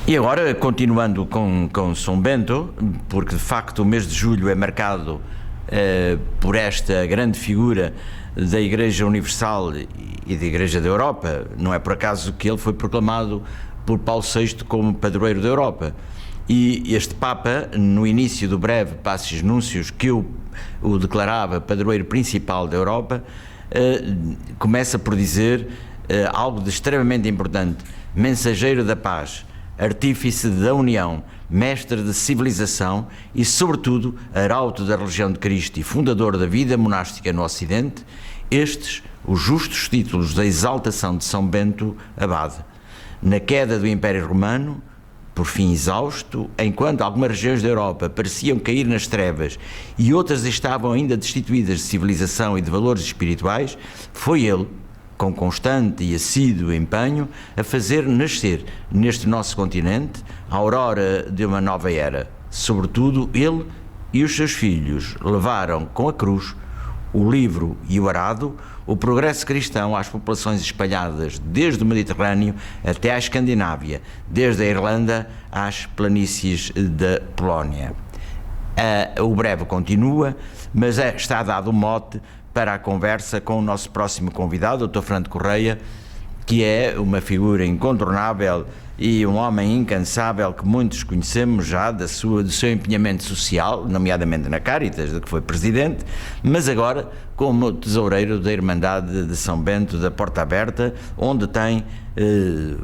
E agora, continuando com São Bento, porque de facto o mês de julho é marcado por esta grande figura da Igreja Universal e da Igreja da Europa. Não é por acaso que ele foi proclamado por Paulo VI como padroeiro da Europa. E este Papa, no início do breve Passis Núncios, que o declarava padroeiro principal da Europa, começa por dizer algo de extremamente importante: mensageiro da paz, artífice da união, mestre de civilização e, sobretudo, arauto da religião de Cristo e fundador da vida monástica no Ocidente, estes os justos títulos da exaltação de São Bento Abade. Na queda do Império Romano, por fim exausto, enquanto algumas regiões da Europa pareciam cair nas trevas e outras estavam ainda destituídas de civilização e de valores espirituais, foi ele, com constante e assíduo empenho, a fazer nascer neste nosso continente a aurora de uma nova era. Sobretudo, ele e os seus filhos levaram com a cruz o livro e o arado, o progresso cristão às populações espalhadas desde o Mediterrâneo até à Escandinávia, desde a Irlanda às planícies da Polónia. O breve continua, mas está dado o mote para a conversa com o nosso próximo convidado, o Dr. Fernando Correia, que é uma figura incontornável e um homem incansável que muitos conhecemos já do seu empenhamento social, nomeadamente na Cáritas, de que foi presidente, mas agora como tesoureiro da Irmandade de São Bento da Porta Aberta, onde tem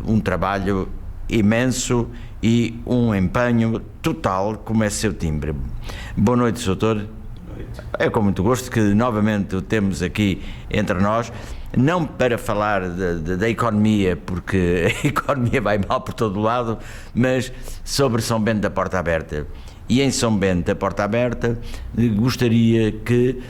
um trabalho imenso e um empenho total, como é seu timbre. Boa noite, doutor. É com muito gosto que novamente o temos aqui entre nós, não para falar da economia, porque a economia vai mal por todo lado, mas sobre São Bento da Porta Aberta. E em São Bento da Porta Aberta gostaria que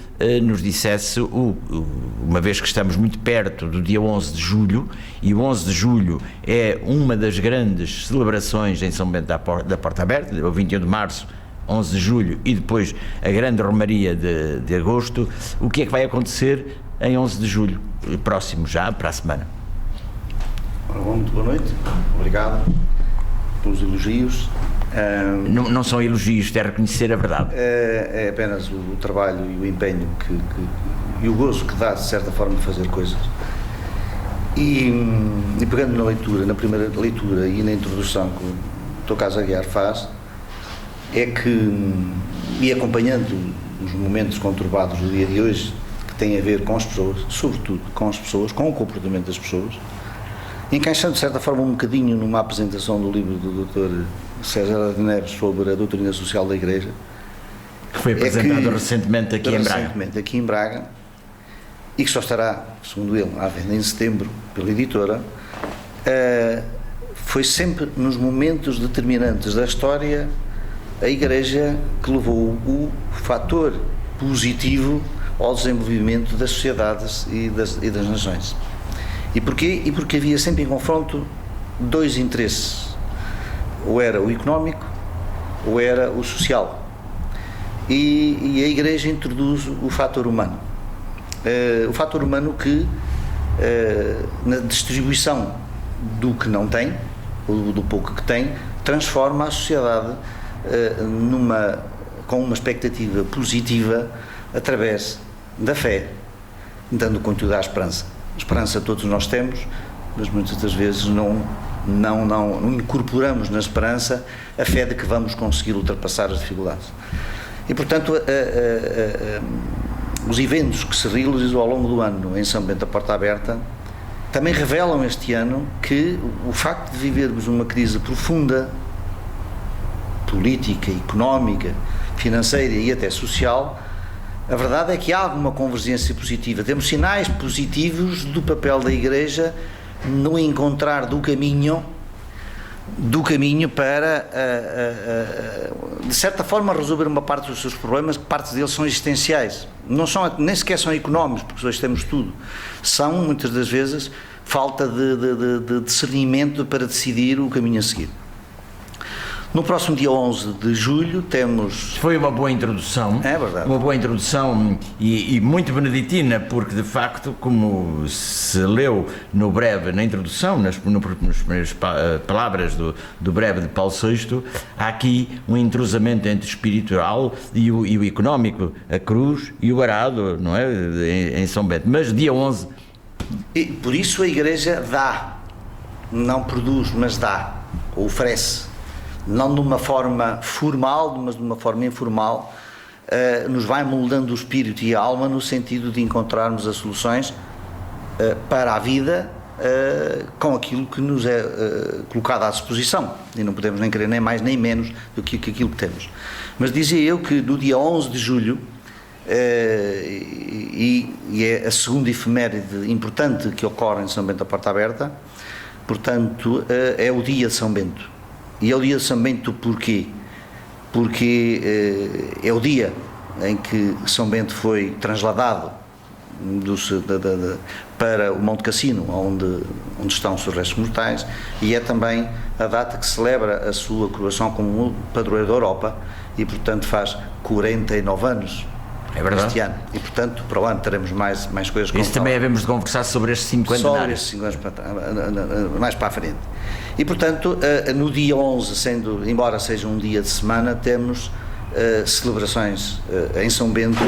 nos dissesse, uma vez que estamos muito perto do dia 11 de julho, e o 11 de julho é uma das grandes celebrações em São Bento da Porta Aberta, o 21 de março, 11 de julho e depois a grande romaria de agosto, o que é que vai acontecer em 11 de julho, próximo já, para a semana? Muito boa noite, obrigado pelos elogios. Não são elogios, é reconhecer a verdade. É apenas o trabalho e o empenho e o gozo que dá, de certa forma, de fazer coisas. E pegando na primeira leitura e na introdução que o Dr. Carlos Aguiar faz, é que, e acompanhando os momentos conturbados do dia de hoje, que têm a ver com as pessoas, sobretudo com as pessoas, com o comportamento das pessoas, encaixando de certa forma um bocadinho numa apresentação do livro do Dr. César de Neves sobre a doutrina social da Igreja, que foi apresentado recentemente aqui em Braga, e que só estará, segundo ele, à venda em setembro pela editora. Foi sempre nos momentos determinantes da história a Igreja que levou o fator positivo ao desenvolvimento das sociedades e das nações. E porquê? E porque havia sempre em confronto dois interesses: ou era o económico ou era o social, e a Igreja introduz o fator humano, o fator humano que na distribuição do que não tem, ou do pouco que tem, transforma a sociedade com uma expectativa positiva através da fé, dando conteúdo à esperança. Esperança todos nós temos, mas muitas das vezes não incorporamos na esperança a fé de que vamos conseguir ultrapassar as dificuldades. E portanto os eventos que se realizam ao longo do ano em São Bento da Porta Aberta também revelam este ano que o facto de vivermos uma crise profunda, política, económica, financeira e até social, a verdade é que há alguma convergência positiva. Temos sinais positivos do papel da Igreja no encontrar do caminho para, de certa forma, resolver uma parte dos seus problemas, que partes deles são existenciais. Nem sequer são económicos, porque hoje temos tudo. São, muitas das vezes, falta de discernimento para decidir o caminho a seguir. No próximo dia 11 de julho temos... Foi uma boa introdução. É verdade. Uma boa introdução e muito beneditina, porque de facto, como se leu no breve, na introdução, nas primeiras palavras do breve de Paulo VI, há aqui um entrosamento entre o espiritual e o económico, a cruz e o arado, não é? Em São Bento. Mas dia 11... E por isso a Igreja dá, não produz, mas dá, oferece. Não de uma forma formal, mas de uma forma informal, nos vai moldando o espírito e a alma no sentido de encontrarmos as soluções para a vida com aquilo que nos é colocado à disposição. E não podemos nem querer nem mais nem menos do que aquilo que temos. Mas dizia eu que no dia 11 de julho, e é a segunda efeméride importante que ocorre em São Bento da Porta Aberta, portanto, é o dia de São Bento. E é o dia de São Bento porquê? Porque é o dia em que São Bento foi transladado para o Monte Cassino, onde estão os seus restos mortais, e é também a data que celebra a sua coroação como padroeiro da Europa, e portanto faz 49 anos. É verdade. Este ano. E portanto, para o ano teremos mais coisas. Isso também havemos de conversar sobre estes 50 anos. Sobre estes 50 anos, mais para a frente. E portanto, no dia 11, embora seja um dia de semana, temos celebrações em São Bento,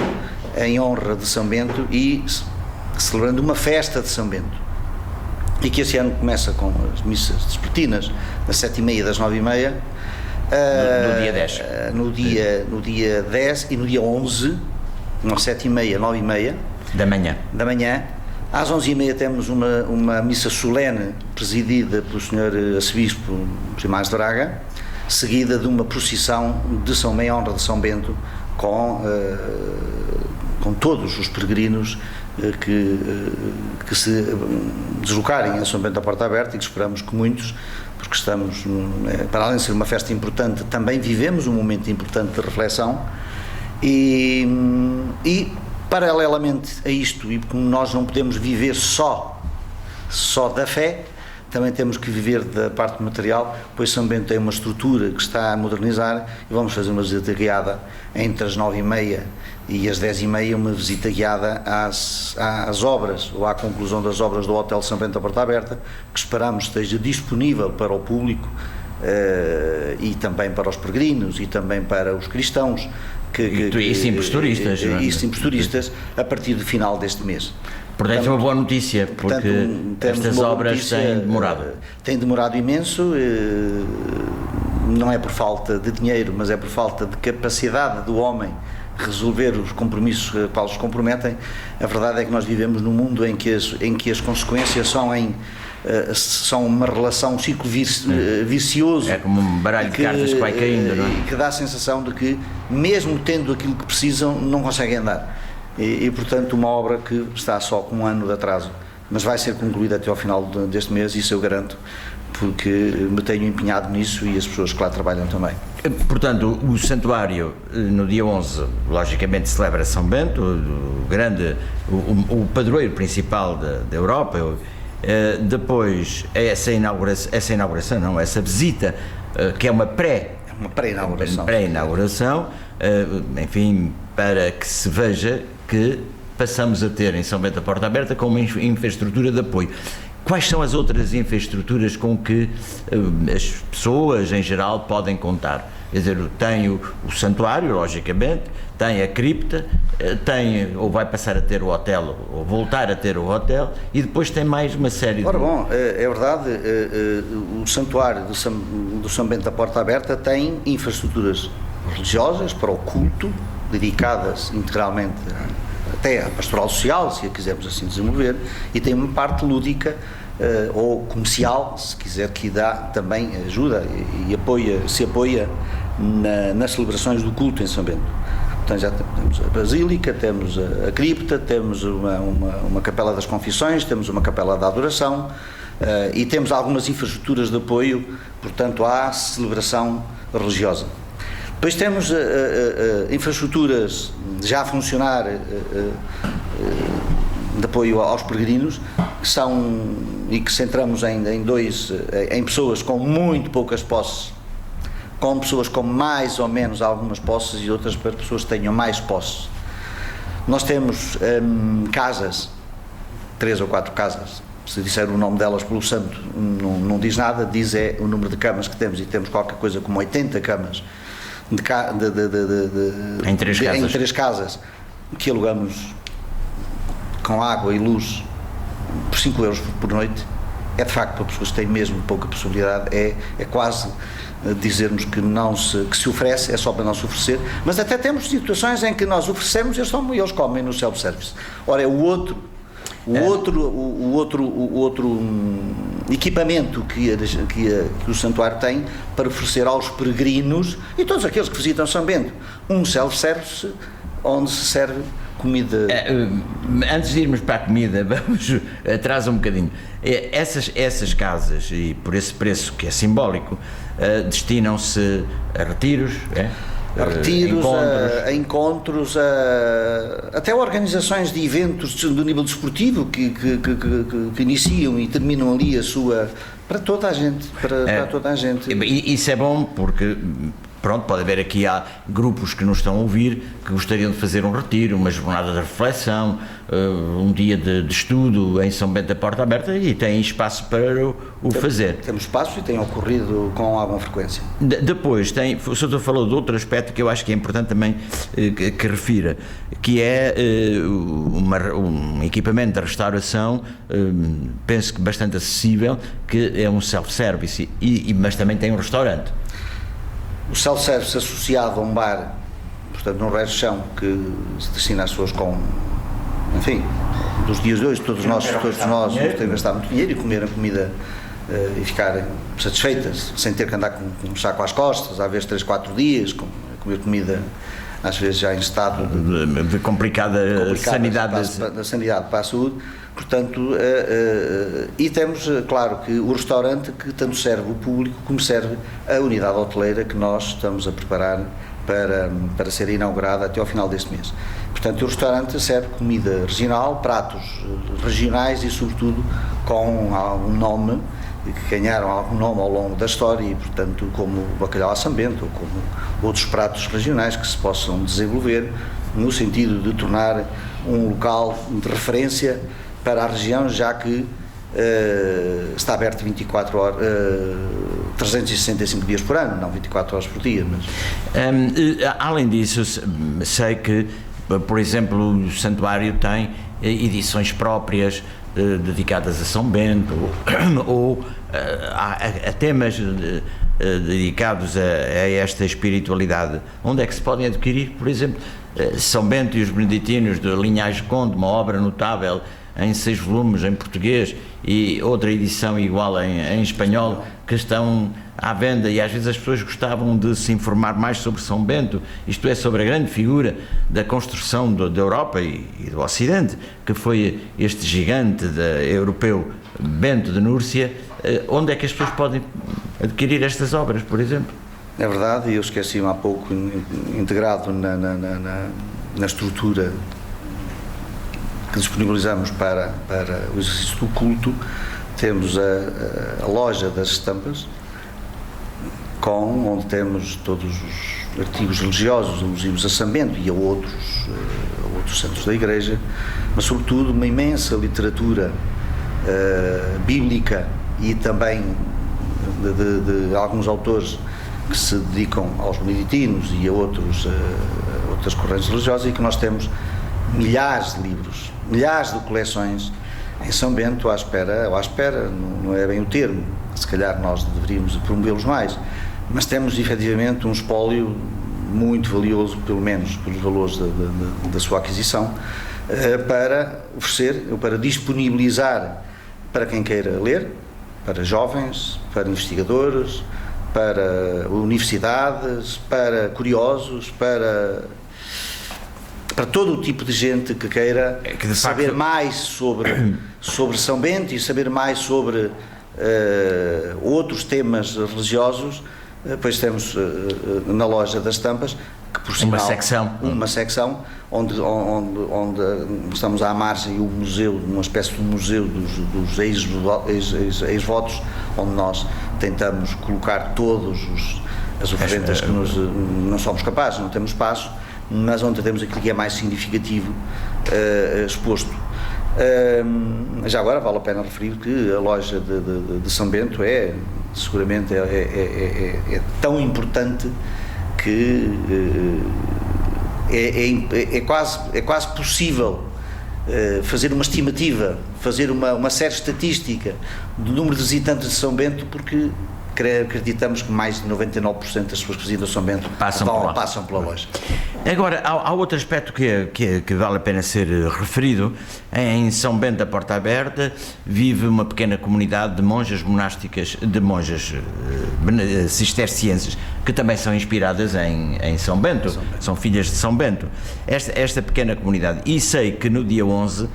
em honra de São Bento e celebrando uma festa de São Bento. E que este ano começa com as missas vespertinas, das 7h30 e das 9h30. No dia 10. No dia 10 e no dia 11, às 7h30, 9h30 da manhã. Às 11h30 temos uma missa solene presidida pelo Sr. Arcebispo Primário de Braga, seguida de uma procissão de São Bento, em honra de São Bento, com todos os peregrinos que se deslocarem a São Bento da Porta Aberta, e que esperamos que muitos, porque estamos, para além de ser uma festa importante, também vivemos um momento importante de reflexão e paralelamente a isto, e como nós não podemos viver só da fé, também temos que viver da parte material, pois São Bento tem uma estrutura que está a modernizar, e vamos fazer uma visita guiada entre as 9h30 e as 10h30, uma visita guiada às obras, ou à conclusão das obras do Hotel São Bento da Porta Aberta, que esperamos esteja disponível para o público, e também para os peregrinos, e também para os cristãos, e simples turistas. E simples turistas, a partir do final deste mês. Portanto, é uma boa notícia, porque estas obras têm demorado. Têm demorado imenso, não é por falta de dinheiro, mas é por falta de capacidade do homem resolver os compromissos a quais os comprometem. A verdade é que nós vivemos num mundo em que as consequências são uma relação, um ciclo vicioso. É como um baralho de cartas que vai caindo, não é? E que dá a sensação de que, mesmo tendo aquilo que precisam, não conseguem andar. E portanto, uma obra que está só com um ano de atraso, mas vai ser concluída até ao final deste mês, isso eu garanto, porque me tenho empenhado nisso, e as pessoas que lá trabalham também. Portanto, o santuário no dia 11, logicamente, celebra São Bento, o padroeiro principal da Europa. Depois essa visita, que é uma pré-inauguração, enfim, para que se veja que passamos a ter em São Bento da Porta Aberta com uma infraestrutura de apoio. Quais são as outras infraestruturas com que as pessoas em geral podem contar? Quer dizer, tem o santuário, logicamente, tem a cripta, tem, ou vai passar a ter o hotel, ou voltar a ter o hotel, e depois tem mais uma série de... Ora bom, é verdade, o santuário do São Bento da Porta Aberta tem infraestruturas religiosas para o culto, dedicadas integralmente até à pastoral social, se a quisermos assim desenvolver, e tem uma parte lúdica ou comercial, se quiser, que dá também ajuda e se apoia nas celebrações do culto em São Bento. Portanto, já temos a Basílica, temos a cripta, temos uma capela das confissões, temos uma capela da adoração, e temos algumas infraestruturas de apoio, portanto, à celebração religiosa. Depois temos infraestruturas já a funcionar de apoio aos peregrinos, que são, e que centramos ainda em pessoas com muito poucas posses, com pessoas com mais ou menos algumas posses e outras para pessoas que tenham mais posses. Nós temos casas, 3 ou 4 casas, se disser o nome delas pelo santo não diz nada, diz é o número de camas que temos, e temos qualquer coisa como 80 camas em 3 casas que alugamos com água e luz por 5 euros por noite. É de facto para pessoas que têm mesmo pouca possibilidade, é quase dizermos que se oferece, é só para não se oferecer, mas até temos situações em que nós oferecemos e eles comem no self-service. Ora, é o outro equipamento que o santuário tem para oferecer aos peregrinos e todos aqueles que visitam São Bento, um self-service onde se serve comida. Antes de irmos para a comida, vamos atrás um bocadinho. Essas casas, e por esse preço que é simbólico, destinam-se a retiros, a encontros, até organizações de eventos do nível desportivo que iniciam e terminam ali a sua, para toda a gente, para toda a gente. Isso é bom porque, pronto, pode haver aqui, há grupos que nos estão a ouvir que gostariam de fazer um retiro, uma jornada de reflexão, um dia de estudo em São Bento da Porta Aberta, e têm espaço para o fazer. Temos espaço e tem ocorrido com alguma frequência. Depois, o Sr. falou de outro aspecto que eu acho que é importante também que refira, que é um equipamento de restauração, penso que bastante acessível, que é um self-service, mas também tem um restaurante. O self-service associado a um bar, portanto, num resto de chão, que se destina às pessoas com, enfim, dos dias de hoje, todos nós temos de gastar muito dinheiro e comer a comida e ficarem satisfeitas, sem ter que andar com um saco às costas, às vezes 3, 4 dias, comer comida, às vezes já em estado de complicada sanidade. Da sanidade para a saúde. Portanto, e temos, claro, que o restaurante que tanto serve o público como serve a unidade hoteleira que nós estamos a preparar para ser inaugurada até ao final deste mês. Portanto, o restaurante serve comida regional, pratos regionais e, sobretudo, com algum nome, que ganharam algum nome ao longo da história e, portanto, como o bacalhau a São Bento ou como outros pratos regionais que se possam desenvolver no sentido de tornar um local de referência para a região, já que está aberto 24 horas, 365 dias por ano, não 24 horas por dia. Mas... além disso, sei que, por exemplo, o santuário tem edições próprias dedicadas a São Bento ou a temas dedicados a esta espiritualidade. Onde é que se podem adquirir, por exemplo, São Bento e os Beneditinos de Linhares Conde, uma obra notável em 6 volumes em português e outra edição igual em espanhol, que estão à venda, e às vezes as pessoas gostavam de se informar mais sobre São Bento, isto é, sobre a grande figura da construção da Europa e do Ocidente, que foi este gigante europeu Bento de Núrcia. Onde é que as pessoas podem adquirir estas obras, por exemplo? É verdade, e eu esqueci-me há pouco, integrado na estrutura que disponibilizamos para o exercício do culto, temos a loja das estampas, onde temos todos os artigos religiosos alusivos a São Bento e a outros santos da Igreja, mas sobretudo uma imensa literatura bíblica e também de alguns autores que se dedicam aos beneditinos e a outras correntes religiosas, e que nós temos milhares de livros, milhares de coleções em São Bento à espera, não é bem o termo, se calhar nós deveríamos promovê-los mais, mas temos efetivamente um espólio muito valioso, pelo menos pelos valores da sua aquisição, para oferecer, para disponibilizar para quem queira ler, para jovens, para investigadores, para universidades, para curiosos, para todo o tipo de gente que queira saber mais sobre São Bento e saber mais sobre outros temas religiosos. Depois temos na loja das estampas, que por sinal, uma secção onde estamos à margem, e o museu, uma espécie de museu dos ex-votos, onde nós tentamos colocar todos as oferendas que não somos capazes, não temos espaço, mas onde temos aquilo que é mais significativo exposto. Já agora vale a pena referir que a loja de São Bento seguramente é tão importante que é quase possível fazer uma estimativa, fazer uma série estatística do número de visitantes de São Bento, porque acreditamos que mais de 99% das pessoas que visitam São Bento passam pela loja. Agora, há outro aspecto que vale a pena ser referido. Em São Bento da Porta Aberta vive uma pequena comunidade de monjas monásticas, de monjas cistercienses, que também são inspiradas em São Bento, são filhas de São Bento. Esta pequena comunidade, e sei que no dia 11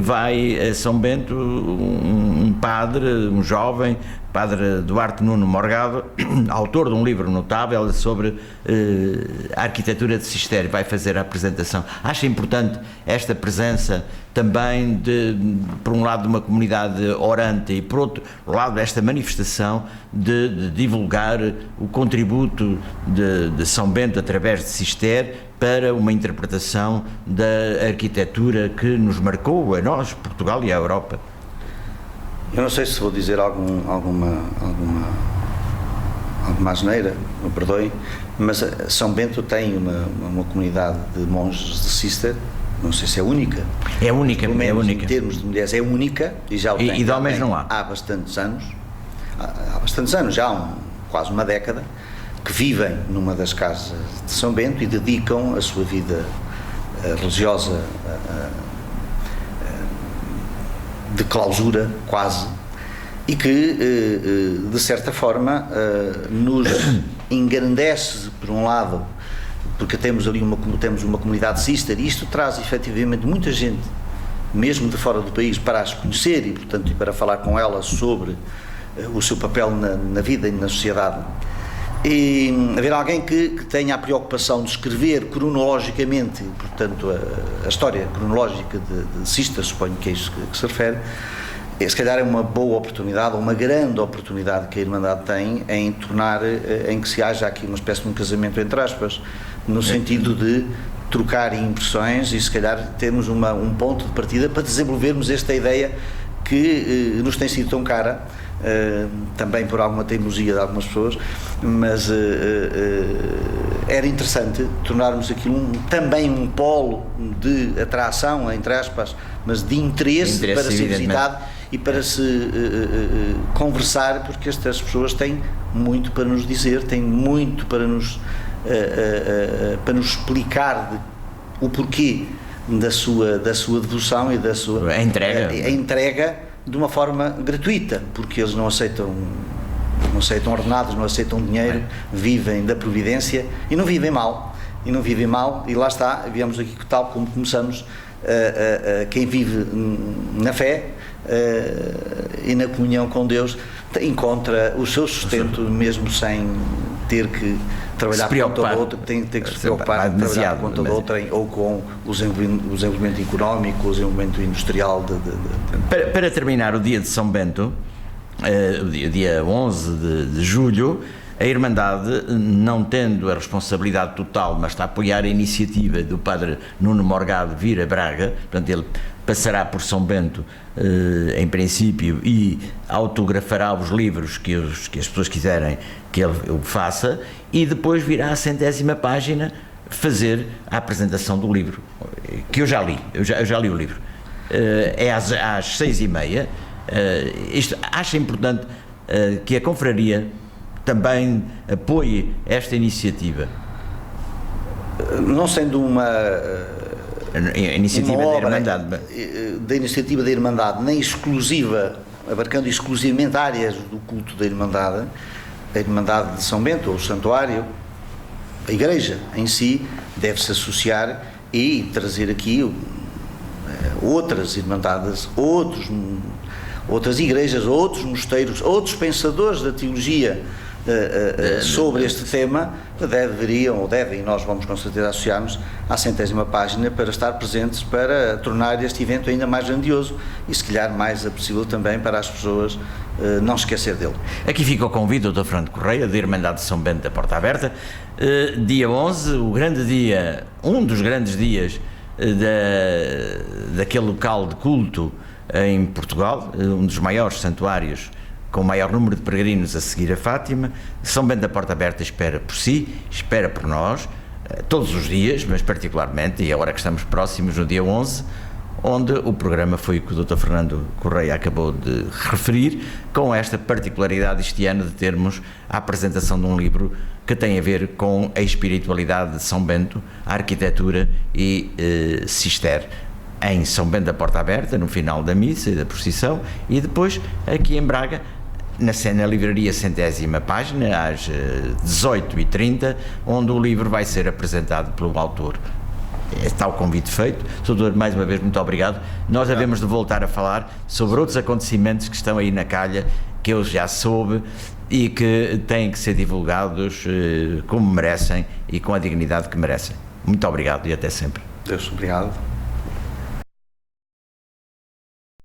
vai a São Bento um padre, um jovem, Padre Duarte Nuno Morgado, autor de um livro notável sobre a arquitetura de Cister, vai fazer a apresentação. Acho importante esta presença também por um lado de uma comunidade orante e por outro lado esta manifestação de divulgar o contributo de São Bento através de Cister para uma interpretação da arquitetura que nos marcou a nós, Portugal e a Europa. Eu não sei se vou dizer alguma asneira, me perdoem, mas São Bento tem uma comunidade de monges de Cister, não sei se é única. É única, pelo menos é única. Em termos de mulheres é única, e já o tem. E de homens não há. Há bastantes anos, já quase uma década, que vivem numa das casas de São Bento e dedicam a sua vida religiosa de clausura, quase, e que, de certa forma, nos engrandece, por um lado, porque temos ali uma comunidade cister, e isto traz, efetivamente, muita gente, mesmo de fora do país, para as conhecer e, portanto, para falar com elas sobre o seu papel na vida e na sociedade. E haver alguém que tenha a preocupação de escrever cronologicamente, portanto, a história cronológica de Cister, suponho que é isso que se refere, se calhar é uma boa oportunidade, ou uma grande oportunidade que a Irmandade tem em que se haja aqui uma espécie de um casamento entre aspas, no sentido de trocar impressões e se calhar termos um ponto de partida para desenvolvermos esta ideia que nos tem sido tão cara, também por alguma teimosia de algumas pessoas, mas era interessante tornarmos aquilo também um polo de atração, entre aspas, mas de interesse para ser visitado e para se conversar, porque estas pessoas têm muito para nos dizer, têm muito para nos explicar o porquê da sua devoção e da sua entrega de uma forma gratuita, porque eles não aceitam ordenados, não aceitam dinheiro, vivem da providência e não vivem mal, e lá está, viemos aqui tal como começamos, quem vive na fé e na comunhão com Deus encontra o seu sustento mesmo sem ter que trabalhar por conta da outra, tem que se preocupar em trabalhar por conta da outra ou com o desenvolvimento económico, o desenvolvimento industrial. Para terminar o dia de São Bento, o dia 11 de julho, a Irmandade, não tendo a responsabilidade total, mas está a apoiar a iniciativa do Padre Nuno Morgado vir a Braga, portanto ele passará por São Bento em princípio e autografará os livros que as pessoas quiserem que ele o faça, e depois virá à 100ª página fazer a apresentação do livro, que eu já li o livro. É às 6h30. Acho importante que a confraria também apoie esta iniciativa. Não sendo a iniciativa da Irmandade, da iniciativa da Irmandade, nem exclusiva, abarcando exclusivamente áreas do culto da Irmandade, a Irmandade de São Bento, ou o Santuário, a Igreja em si, deve-se associar e trazer aqui outras Irmandades, outras igrejas, outros mosteiros, outros pensadores da teologia sobre este tema, devem, e nós vamos com certeza associar-nos à 100ª página para estar presentes, para tornar este evento ainda mais grandioso e se calhar mais possível também para as pessoas não esquecer dele. Aqui fica o convite, Dr. Fernando Correia, da Irmandade de São Bento da Porta Aberta, dia 11, o grande dia, um dos grandes dias daquele local de culto em Portugal, um dos maiores santuários com o maior número de peregrinos a seguir a Fátima. São Bento da Porta Aberta espera por si, espera por nós, todos os dias, mas particularmente, e agora que estamos próximos no dia 11, onde o programa foi o que o Dr. Fernando Correia acabou de referir, com esta particularidade este ano de termos a apresentação de um livro que tem a ver com a espiritualidade de São Bento, a arquitetura e Cister, em São Bento da Porta Aberta, no final da missa e da procissão, e depois aqui em Braga, na livraria 100ª página, às 18h30, onde o livro vai ser apresentado pelo autor. Está o convite feito. Doutor, mais uma vez, muito obrigado. Nós havemos de voltar a falar sobre outros acontecimentos que estão aí na calha, que eu já soube e que têm que ser divulgados como merecem e com a dignidade que merecem. Muito obrigado e até sempre. Deus, obrigado.